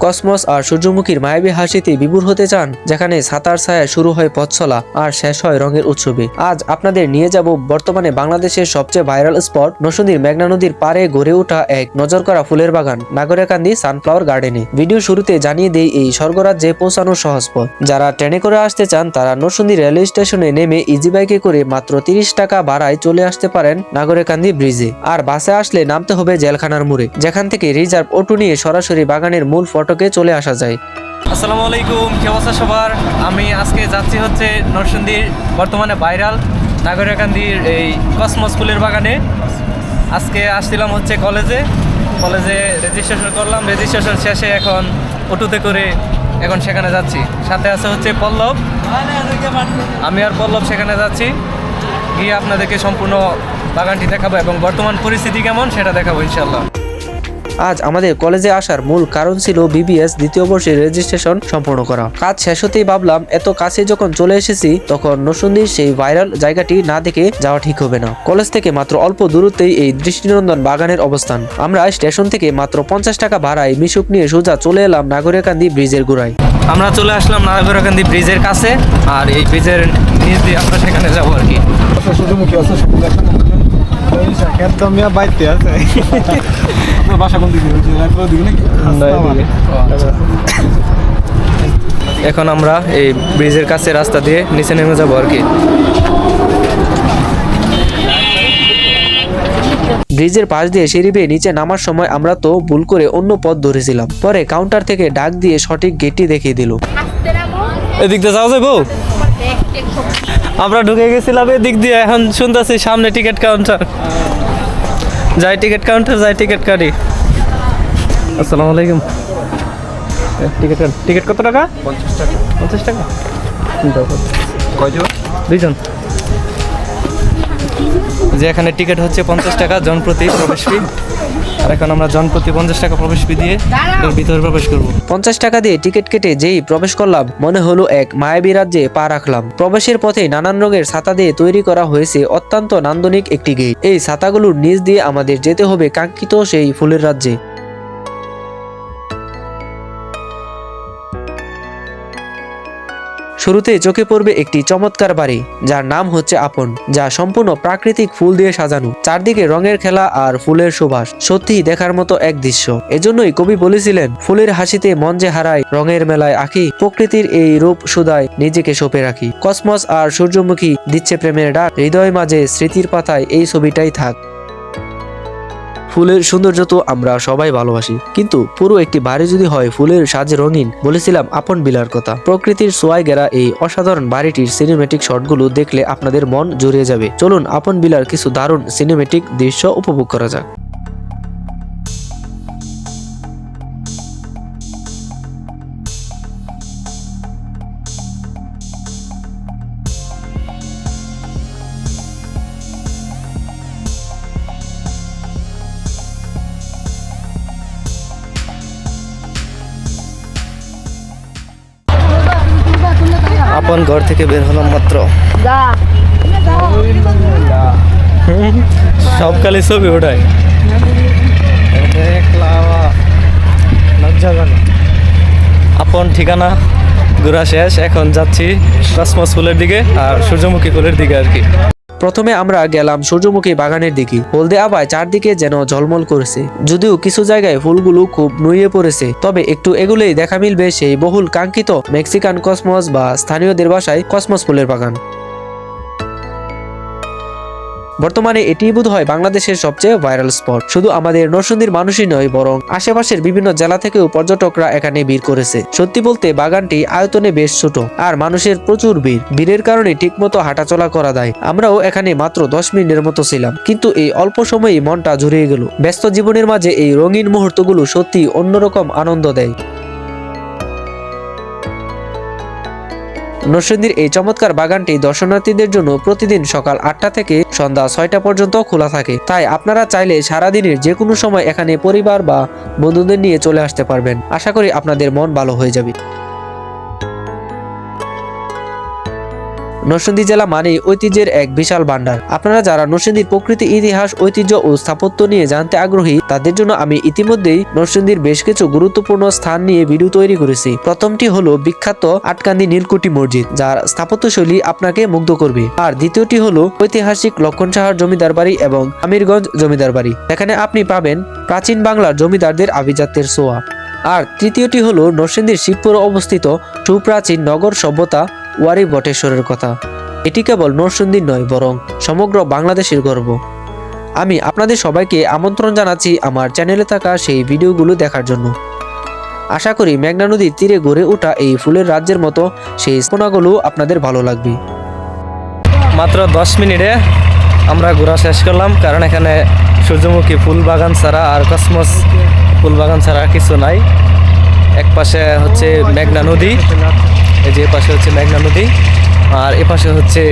Cosmos আর সূর্যমুখীর মায়াবী হাসিতে বিভোর হতে চান, যেখানে ছাতার ছায়া শুরু হয় পথচলা আর শেষ হয় রঙের উৎসবে? আজ আপনাদের নিয়ে যাব বর্তমানে বাংলাদেশের সবচেয়ে ভাইরাল স্পট নরসিংদীর মেঘনা নদীর পাড়ে গড়ে ওঠা এক নজর করা ফুলের বাগান নাগরিকান্দি সানফ্লাওয়ার গার্ডেনে। ভিডিও শুরুতে জানিয়ে দেই এই স্বর্গরাজ্যে পৌঁছানোর সহজ পথ। যারা ট্রেনে করে আসতে চান তারা নরসিংদী রেলওয়ে স্টেশনে নেমে ইজি বাইকে করে মাত্র 30 টাকা ভাড়ায় চলে আসতে পারেন নাগরিকান্দি ব্রিজে। আর বাসে আসলে নামতে হবে জেলখানার মোড়ে, যেখান থেকে রিজার্ভ অটো নিয়ে সরাসরি বাগানের মূল ফটকে চলে আসা যায়। আসসালামু আলাইকুম, কি অবস্থা সবার? আমি আজকে যাচ্ছি হচ্ছে নরসিংদীর বর্তমানে ভাইরাল নাগরিকান্দির এই কসমস ফুলের বাগানে। আজকে আসছিলাম হচ্ছে কলেজে রেজিস্ট্রেশন করলাম। রেজিস্ট্রেশন শেষে এখন অটোতে করে এখন সেখানে যাচ্ছি। সাথে আছে হচ্ছে পল্লব, আমি আর পল্লব সেখানে যাচ্ছি। গিয়ে আপনাদেরকে সম্পূর্ণ বাগানটি দেখাবো এবং বর্তমান পরিস্থিতি কেমন সেটা দেখাবো ইনশাল্লাহ। আজ আমাদের কলেজে আসার মূল কারণ ছিল বিবিএস দ্বিতীয় বর্ষের রেজিস্ট্রেশন সম্পূর্ণ করা। কাজ শেষ হতেই ভাবলাম এত কাছে যখন চলে এসেছি তখন নরসিংদীর সেই ভাইরাল জায়গাটি না দেখে যাওয়া ঠিক হবে না। কলেজ থেকে মাত্র অল্প দূরত্বেই এই দৃষ্টিনন্দন বাগানের অবস্থান। আমরা স্টেশন থেকে মাত্র 50 টাকা ভাড়ায় মিশুক নিয়ে সোজা চলে এলাম নাগরিকান্দি ব্রিজের গোড়ায়। আমরা চলে আসলাম নাগরিকান্দি ব্রিজের কাছে, আর এই ব্রিজের নিচ দিয়ে আমরা সেখানে যাবো আর কি। সূর্যমুখী আছে একদম বাইতে আছে। আপনার বাসা কোন দিকে? এখন আমরা এই ব্রিজের কাছে রাস্তা দিয়ে নিচে নেমে যাবো আর কি। ব্রিজের পাশ দিয়ে সিঁড়ি বেয়ে নিচে নামার সময় আমরা তো ভুল করে অন্য পথ ধরেছিলাম। পরে কাউন্টার থেকে ডাক দিয়ে সঠিক গেটটি দেখিয়ে দিল। এদিক দিয়ে যাওয়া যাবো? আমরা ঢুকে গেছিলাম এদিক দিয়ে, এখন শুনতেছি সামনে টিকিট কাউন্টার। যাই টিকিট কাউন্টার, যাই টিকিট কাটি। আসসালামু আলাইকুম। টিকিট কত টাকা? 50 টাকা। কয়জন? 2 জন। যে এখানে টিকিট হচ্ছে 50 টাকা জনপ্রতি প্রবেশ ফি। আর এখন আমরা জনপ্রতি 50 টাকা প্রবেশ ফি দিয়ে ভিতরে প্রবেশ করব। 50 টাকা দিয়ে টিকিট কেটে যেই প্রবেশ করলাম মনে হলো এক মায়াবী রাজ্যে পা রাখলাম। প্রবেশের পথে নানান রঙের ছাতা দিয়ে তৈরি করা হয়েছে অত্যন্ত নান্দনিক একটি গেট। এই ছাতাগুলোর নিচ দিয়ে আমাদের যেতে হবে কাঙ্ক্ষিত সেই ফুলের রাজ্যে। শুরুতে চোখে পড়বে একটি চমৎকার বাড়ি, যার নাম হচ্ছে আপন, যা সম্পূর্ণ প্রাকৃতিক ফুল দিয়ে সাজানো। চারদিকে রঙের খেলা আর ফুলের সুবাস, সত্যি দেখার মতো এক দৃশ্য। এজন্যই কবি বলেছিলেন, ফুলের হাসিতে মন যে হারায়, রঙের মেলায় আঁকি, প্রকৃতির এই রূপ সুদায় নিজেকে সঁপে রাখি। কসমস আর সূর্যমুখী দিচ্ছে প্রেমের ডাক, হৃদয় মাঝে স্মৃতির পাতায় এই ছবিটাই থাক। ফুলের সৌন্দর্য তো আমরা সবাই ভালোবাসি, কিন্তু পুরো একটি বাড়ি যদি হয় ফুলের সাজে রঙিন। বলেছিলাম আপন বিলার কথা। প্রকৃতির ছোঁয়ায় ঘেরা এই অসাধারণ বাড়িটির সিনেমেটিক শটগুলো দেখলে আপনাদের মন জুড়িয়ে যাবে। চলুন আপন বিলার কিছু দারুণ সিনেমেটিক দৃশ্য উপভোগ করা যাক। আপন ঘর থেকে বের হলাম মাত্র, সব কালে ছবি ওঠায়। আপন ঠিকানা ঘোরা শেষ, এখন যাচ্ছি কসমস ফুলের দিকে আর সূর্যমুখী ফুলের দিকে আর কি। প্রথমে আমরা গেলাম সূর্যমুখী বাগানের দিকে। হলদে আভায় চারদিকে যেন ঝলমল করেছে। যদিও কিছু জায়গায় ফুলগুলো খুব নুয়ে পড়েছে, তবে একটু এগুলেই দেখা মিলবে সেই বহুল কাঙ্ক্ষিত মেক্সিকান কসমস বা স্থানীয়দের ভাষায় কসমস ফুলের বাগান। বর্তমানে এটি বোধহয় বাংলাদেশের সবচেয়ে ভাইরাল স্পট। শুধু আমাদের নরসিংদীর মানুষই নয়, বরং আশেপাশের বিভিন্ন জেলা থেকেও পর্যটকরা এখানে ভিড় করেছে। সত্যি বলতে বাগানটি আয়তনে বেশ ছোট, আর মানুষের প্রচুর ভিড়। ভিড়ের কারণে ঠিকমতো হাঁটাচলা করা যায়। আমরাও এখানে মাত্র 10 মিনিটের মতো ছিলাম, কিন্তু এই অল্প সময়েই মনটা জুড়িয়ে গেল। ব্যস্ত জীবনের মাঝে এই রঙিন মুহূর্তগুলো সত্যি অন্যরকম আনন্দ দেয়। নরসিংদীর এই চমৎকার বাগানটি দর্শনার্থীদের জন্য প্রতিদিন সকাল 8টা থেকে সন্ধ্যা 6টা পর্যন্ত খোলা থাকে। তাই আপনারা চাইলে সারাদিনের যে কোনো সময় এখানে পরিবার বা বন্ধুদের নিয়ে চলে আসতে পারবেন। আশা করি আপনাদের মন ভালো হয়ে যাবে। নরসিংদী জেলা মানেই ঐতিহ্যের এক বিশাল ভান্ডার। আপনারা যারা নরসিংদীর প্রকৃতি, ইতিহাস, ঐতিহ্য ও স্থাপত্য নিয়ে জানতে আগ্রহী, তাদের জন্য আমি ইতিমধ্যেই নরসিংদীর বেশ কিছু গুরুত্বপূর্ণ স্থান নিয়ে ভিডিও তৈরি করেছি। প্রথমটি হলো বিখ্যাত আটকান্দি নীলকুঠি মসজিদ, যার স্থাপত্যশৈলী আপনাকে মুগ্ধ করবে। আর দ্বিতীয়টি হলো ঐতিহাসিক লক্ষণ সাহার জমিদার বাড়ি এবং আমিরগঞ্জ জমিদার বাড়ি। এখানে আপনি পাবেন প্রাচীন বাংলার জমিদারদের আভিজাত্যের ছোঁয়া। আর তৃতীয়টি হলো নরসিংদীর শিবপুরে অবস্থিত সুপ্রাচীন নগর সভ্যতা ওয়ারি বটেশ্বরের কথা। এটি কেবল নরসিংদীর নয়, বরং সমগ্র বাংলাদেশের গর্ব। আমি আপনাদের সবাইকে আমন্ত্রণ জানাচ্ছি আমার চ্যানেলে থাকা সেই ভিডিওগুলো দেখার জন্য। আশা করি মেঘনা নদীর তীরে গড়ে ওঠা এই ফুলের রাজ্যের মতো সেই স্থাপনাগুলো আপনাদের ভালো লাগবে। মাত্র 10 মিনিটে আমরা ঘোরা শেষ করলাম, কারণ এখানে সূর্যমুখী ফুল বাগান ছাড়া আর কসমস ফুল বাগান ছাড়া আর কিছু নাই। এক পাশে হচ্ছে মেঘনা নদী, এই যে পাশে হচ্ছে মেঘনা নদী, আর এ পাশে হচ্ছে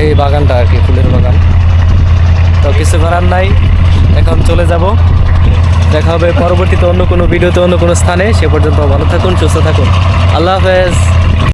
এই বাগানটা আর কি, ফুলের বাগান। তো কিছু করার নাই, এখন চলে যাব। দেখা হবে পরবর্তীতে অন্য কোনো ভিডিওতে, অন্য কোনো স্থানে। সে পর্যন্ত ভালো থাকুন, সুস্থ থাকুন। আল্লাহ হাফেজ।